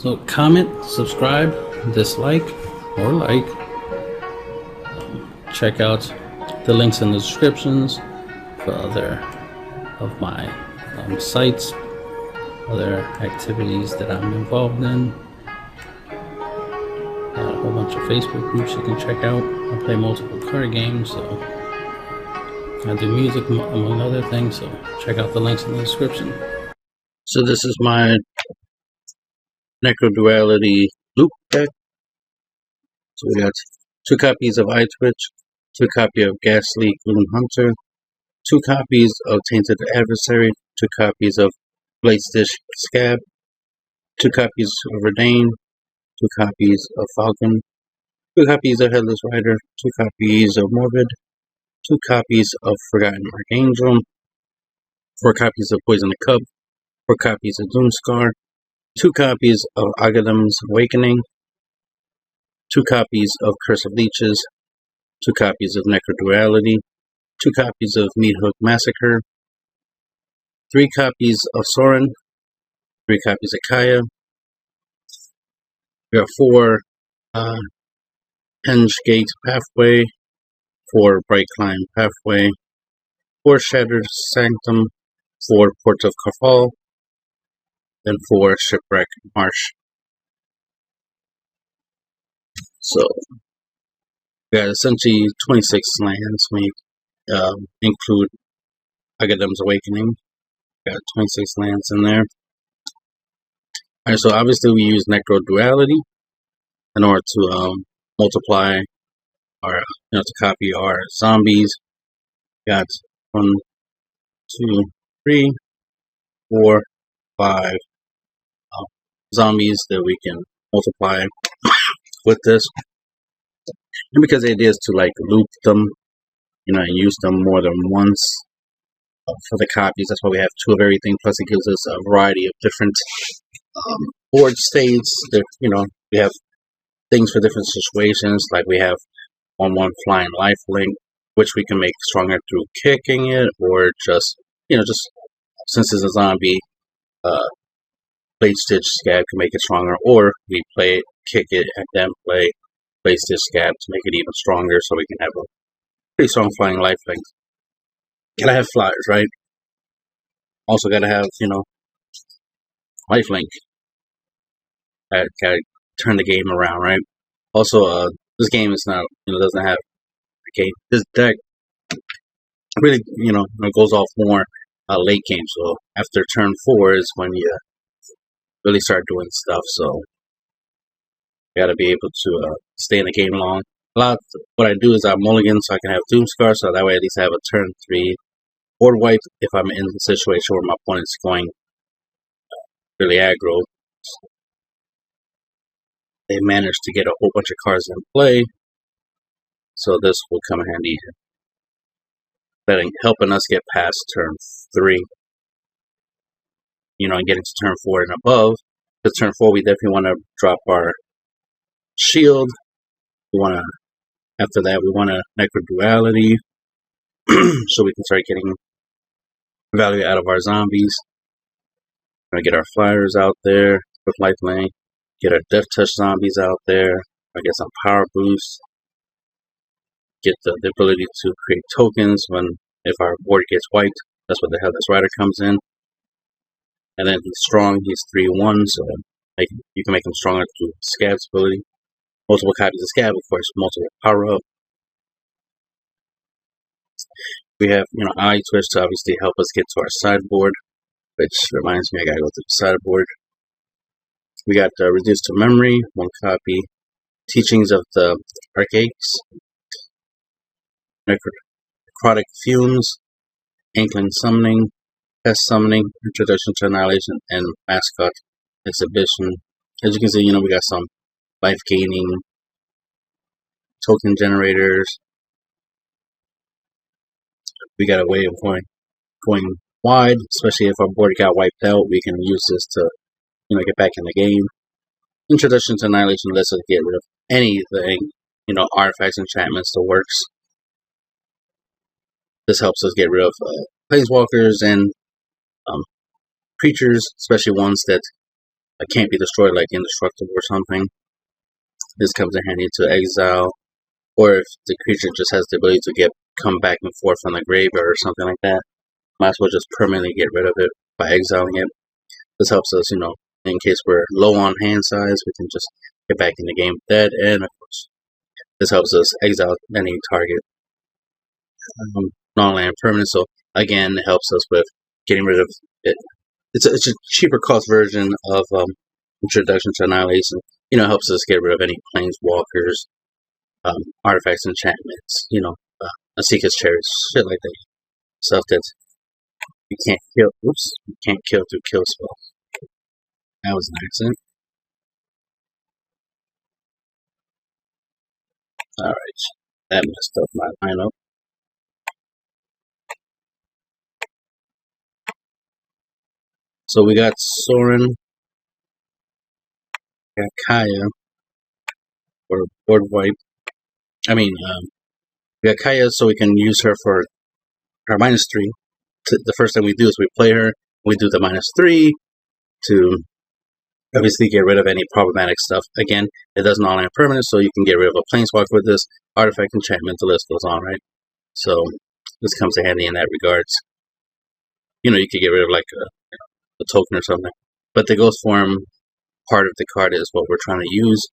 So comment, subscribe, dislike, or like. Check out the links in the descriptions for other of my sites, other activities that I'm involved in. Got a whole bunch of Facebook groups you can check out. I play multiple card games, so I do music among other things, so check out the links in the description. So this is my Necroduality loop deck. So we got 2 copies of iTwitch, 2 copies of Ghastly Gloom Hunter, 2 copies of Tainted Adversary, 2 copies of Bladestitch Scab, 2 copies of Verdane, 2 copies of Falcon, 2 copies of Headless Rider, 2 copies of Morbid, 2 copies of Forgotten Archangel, 4 copies of Poison the Cup, 4 copies of Doomscar, 2 copies of Agadam's Awakening, 2 copies of Curse of Leeches, 2 copies of Necroduality, 2 copies of Meathook Massacre, 3 copies of Soren, 3 copies of Kaya. We got 4 Henge Gate Pathway, 4 Bright Climb Pathway, 4 Shattered Sanctum, 4 Port of Kafal, and 4 Shipwreck Marsh. So we got essentially 26 lands when you include Agadam's Awakening. Got 26 lands in there. Alright, so obviously we use Necroduality in order to multiply our, to copy our zombies. Got 1, 2, 3, 4, 5 zombies that we can multiply with this. And because the idea is to like loop them, and use them more than once for the copies. That's why we have 2 of everything. Plus, it gives us a variety of different board states. That, we have things for different situations. Like we have 1/1 Flying Lifelink, which we can make stronger through kicking it, or just since it's a zombie, Bladestitch Scab can make it stronger, or we play it, kick it, and then play Bladestitch Scab to make it even stronger, so we can have a pretty strong Flying Lifelink. Gotta have flyers, right? Also gotta have, Lifelink. Gotta turn the game around, right? Also, this game is not, doesn't have a game. This deck really, goes off more late game. So after turn 4 is when you really start doing stuff. So you gotta be able to stay in the game long. What I do is I mulligan so I can have Doomscar, so that way at least I have a turn 3 board wipe if I'm in the situation where my opponent's going really aggro. They managed to get a whole bunch of cards in play, so this will come handy, helping us get past turn 3. And getting to turn 4 and above. Because turn 4, we definitely want to drop our shield. After that, we want a Necroduality, so we can start getting value out of our zombies. We're going to get our flyers out there with lifelink. Get our Death Touch zombies out there. Get some power boosts. Get the ability to create tokens if our board gets wiped. That's what the Headless Rider comes in. And then he's strong. He's 3/1, so you can make him stronger through Scab's ability. Multiple copies of Scab, of course, multiple power up. We have, iTwitch to obviously help us get to our sideboard, which reminds me I gotta go to the sideboard. We got Reduced to Memory, 1 copy. Teachings of the Archaics, Necrotic Fumes, Ankling Summoning, Pest Summoning, Introduction to Annihilation, and Mascot Exhibition. As you can see, we got some life gaining token generators. We got a way of going wide, especially if our board got wiped out. We can use this to, get back in the game. Introduction to Annihilation lets us get rid of anything, artifacts, enchantments, the works. This helps us get rid of planeswalkers and creatures, especially ones that can't be destroyed, like indestructible or something. This comes in handy to exile, or if the creature just has the ability to come back and forth from the graveyard or something like that, might as well just permanently get rid of it by exiling it. This helps us, in case we're low on hand size, we can just get back in the game with that, and of course, this helps us exile any target non-land permanent. So again, it helps us with getting rid of it. It's a cheaper cost version of Introduction to Annihilation. It helps us get rid of any planeswalkers, artifacts, enchantments. A Seeker's Chariot, shit like that. Stuff that you can't kill. Oops, you can't kill through kill spell. That was an accident. Alright, that messed up my lineup. So we got Sorin, got Kaya, or board wipe. We got Kaya, so we can use her for our -3. The first thing we do is we play her, we do the -3 to obviously get rid of any problematic stuff. Again, it does non-land permanent, so you can get rid of a planeswalker with this, artifact, enchantment, the list goes on, right? So this comes in handy in that regards. You could get rid of like a token or something. But the ghost form part of the card is what we're trying to use,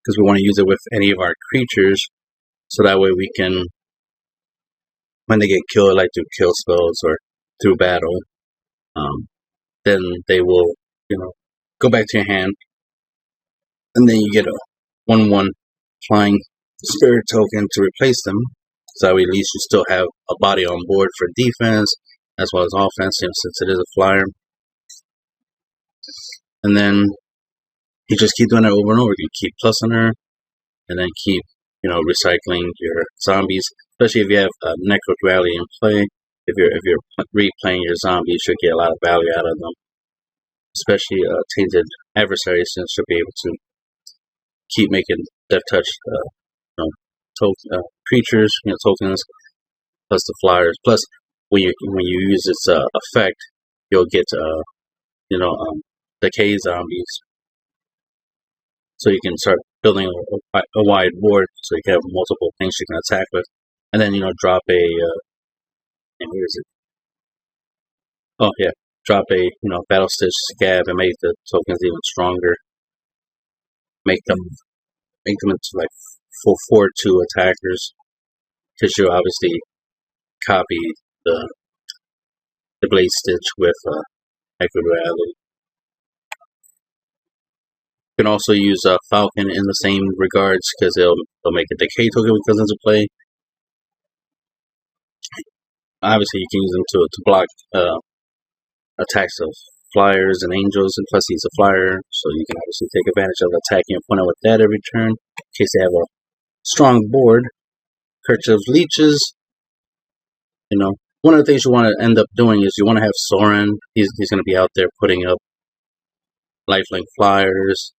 because we want to use it with any of our creatures, so that way we can, when they get killed, like through kill spells or through battle, then they will, go back to your hand, and then you get a 1/1 flying spirit token to replace them. So at least you still have a body on board for defense as well as offense, since it is a flyer. And then you just keep doing it over and over. You keep plussing her, and then keep, recycling your zombies. Especially if you have Necroduality in play. If you're replaying your zombies, you should get a lot of value out of them. Especially tainted adversaries, since you'll be able to keep making death touch creatures, tokens, plus the flyers. Plus, when you use its effect, you'll get decay zombies. So you can start building a wide board, so you can have multiple things you can attack with, and then drop a where is it? Oh yeah, drop a Battle Stitch Scab and make the tokens even stronger. Make them into like full 4/2 attackers, because you obviously copy the Blade Stitch with MicroRecords. You can also use Falcon in the same regards, because they'll make a decay token when it comes into play. Obviously, you can use them to block attacks of flyers and angels, and plus he's a flyer, so you can obviously take advantage of attacking your opponent with that every turn, in case they have a strong board. Curse of Leeches. One of the things you want to end up doing is you want to have Sorin. He's going to be out there putting up lifelink flyers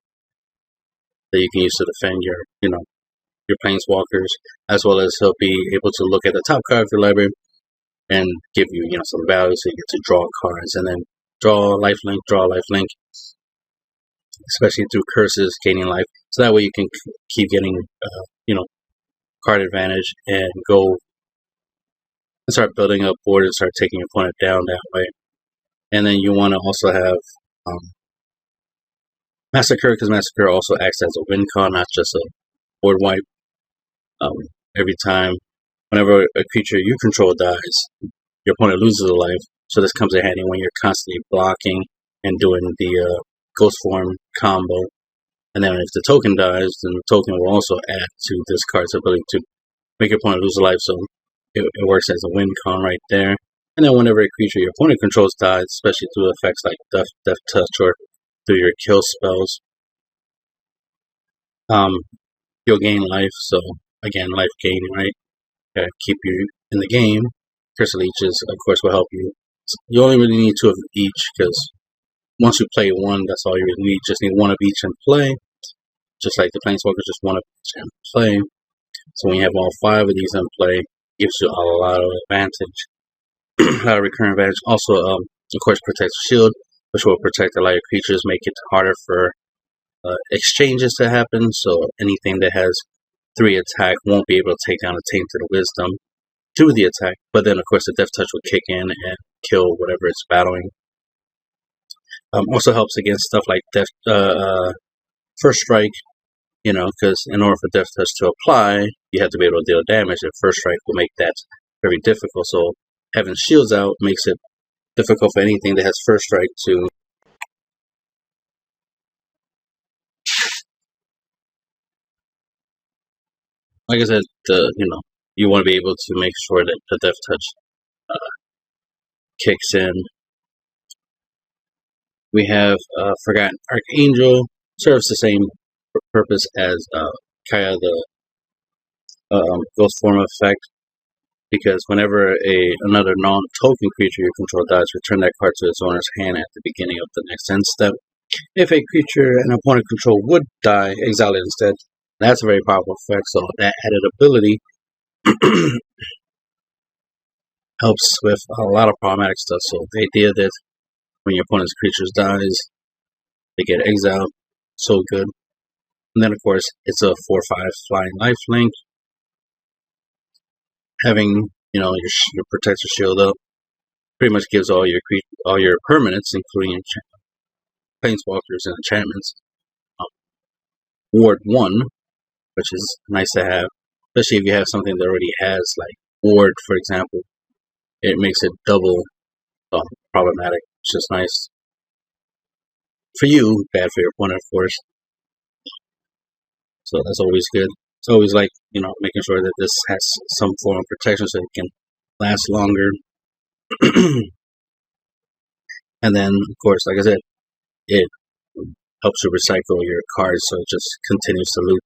that you can use to defend your planeswalkers, as well as he'll be able to look at the top card of your library and give you some value, so you get to draw cards, and then draw lifelink, especially through curses, gaining life. So that way you can keep getting card advantage and go and start building up board and start taking your opponent down that way. And then you want to also have Massacre, because Massacre also acts as a win con, not just a board wipe. Every time, whenever a creature you control dies, your opponent loses a life. So this comes in handy when you're constantly blocking and doing the Ghost Form combo. And then if the token dies, then the token will also add to this card's ability to make your opponent lose a life. So it works as a win con right there. And then whenever a creature your opponent controls dies, especially through effects like Death Touch or through your kill spells, you'll gain life. So again, life gaining, right? Keep you in the game. Curse of Leeches, of course, will help you. You only really need 2 of each, because once you play one, that's all you really need. Just need 1 of each in play. Just like the Planeswalkers, just 1 of each in play. So when you have all 5 of these in play, it gives you a lot of advantage. A lot of recurring advantage. Also, of course, protects shield. which will protect a lot of creatures, make it harder for exchanges to happen. So anything that has 3 attack won't be able to take down a Tainted Wisdom through the attack. But then, of course, the Death Touch will kick in and kill whatever it's battling. Also helps against stuff like First Strike, you know, because in order for Death Touch to apply, you have to be able to deal damage, and First Strike will make that very difficult. So having shields out makes it difficult for anything that has First Strike to like I said, you want to be able to make sure that the Death Touch kicks in. We have Forgotten Archangel, serves the same purpose as Kaya the Ghost Form effect, because whenever another non-token creature you control dies, return that card to its owner's hand at the beginning of the next end step. If a creature an opponent control would die, exile it instead. That's a very powerful effect, so that added ability helps with a lot of problematic stuff. So the idea that when your opponent's creatures dies, they get exiled, so good. And then of course it's a 4/5 flying lifelink. Having your protector shield up pretty much gives all your permanents, including planeswalkers and enchantments, ward 1, which is nice to have, especially if you have something that already has like ward, for example. It makes it double problematic, which is nice for you, bad for your opponent, of course. So that's always good. It's always like, making sure that this has some form of protection so it can last longer. And then, of course, like I said, it helps you recycle your cards, so it just continues to loop.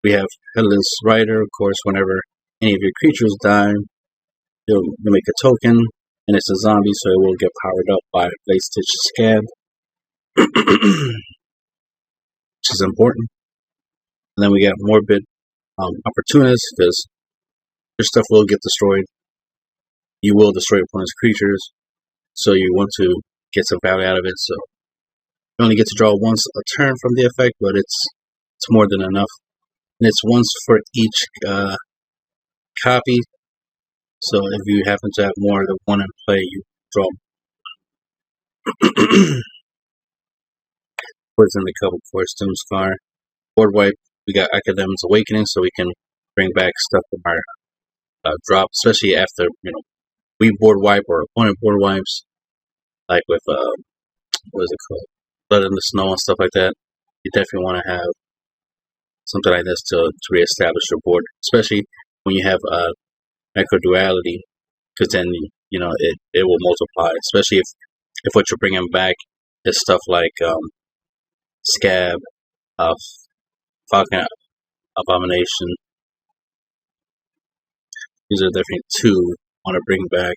We have Headless Rider, of course. Whenever any of your creatures die, you'll make a token, and it's a zombie, so it will get powered up by Blade Stitch Scab, which is important. And then we got Morbid Opportunist, because your stuff will get destroyed. You will destroy your opponent's creatures, so you want to get some value out of it. So you only get to draw once a turn from the effect, but it's more than enough. And it's once for each copy. So if you happen to have more than one in play, you draw. What's in the cup, of course, Doomscar. Board wipe, we got Academ's Awakening, so we can bring back stuff from our drop, especially after, we board wipe or opponent board wipes, like with, what is it called? Blood in the Snow and stuff like that. You definitely want to have something like this to reestablish your board, especially when you have Necroduality, because then, it will multiply, especially if what you're bringing back is stuff like Scab, Falcon Abomination. These are definitely two I want to bring back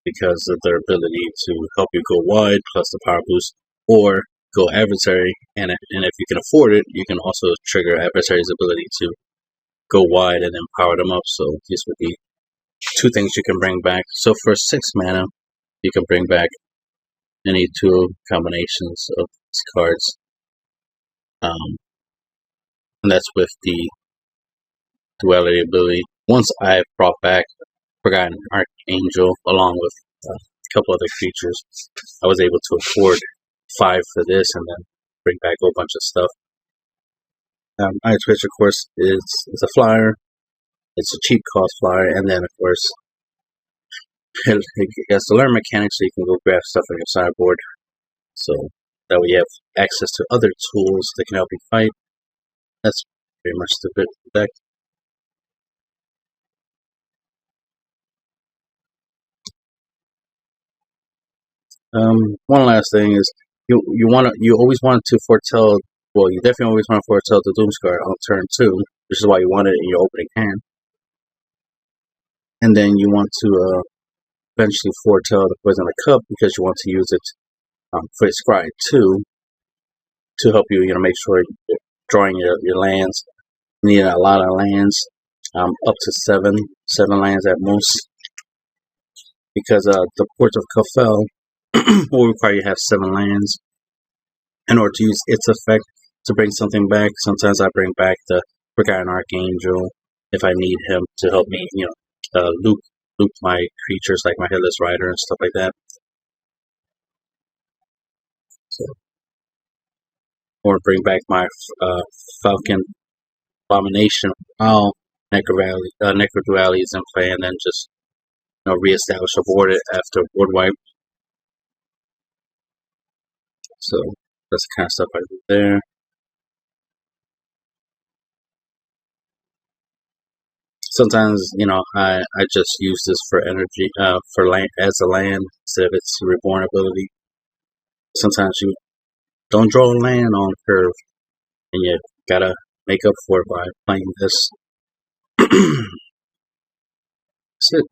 because of their ability to help you go wide, plus the power boost, or go adversary, and if you can afford it, you can also trigger adversary's ability to go wide and then power them up. So these would be two things you can bring back. So for 6 mana, you can bring back any two combinations of these cards. And that's with the duality ability. Once I brought back Forgotten Archangel along with a couple other creatures, I was able to afford 5 for this and then bring back a whole bunch of stuff. Iron Twitch, of course, is a flyer. It's a cheap cost flyer, and then, of course, it has the learn mechanics, so you can go grab stuff on your sideboard. So that way you have access to other tools that can help you fight. That's pretty much the bit of the deck. One last thing is you always want to foretell. Well, you definitely always want to foretell the Doomscar on turn 2, which is why you want it in your opening hand. And then you want to eventually foretell the Poison of the Cup because you want to use it for its scry 2 to help you, make sure you're drawing your lands. You need a lot of lands, up to 7 lands at most, because the Port of Kafel will require you to have 7 lands in order to use its effect to bring something back. Sometimes I bring back the Forgotten Archangel if I need him to help me, loop my creatures like my Headless Rider and stuff like that. So, or bring back my Falcon Abomination while Necroduality is in play, and then just reestablish a board after board wipe. So that's the kind of stuff I do there. Sometimes, I just use this for energy, for land as a land instead of its reborn ability. Sometimes you don't draw a land on curve, and you gotta make up for it by playing this. That's it.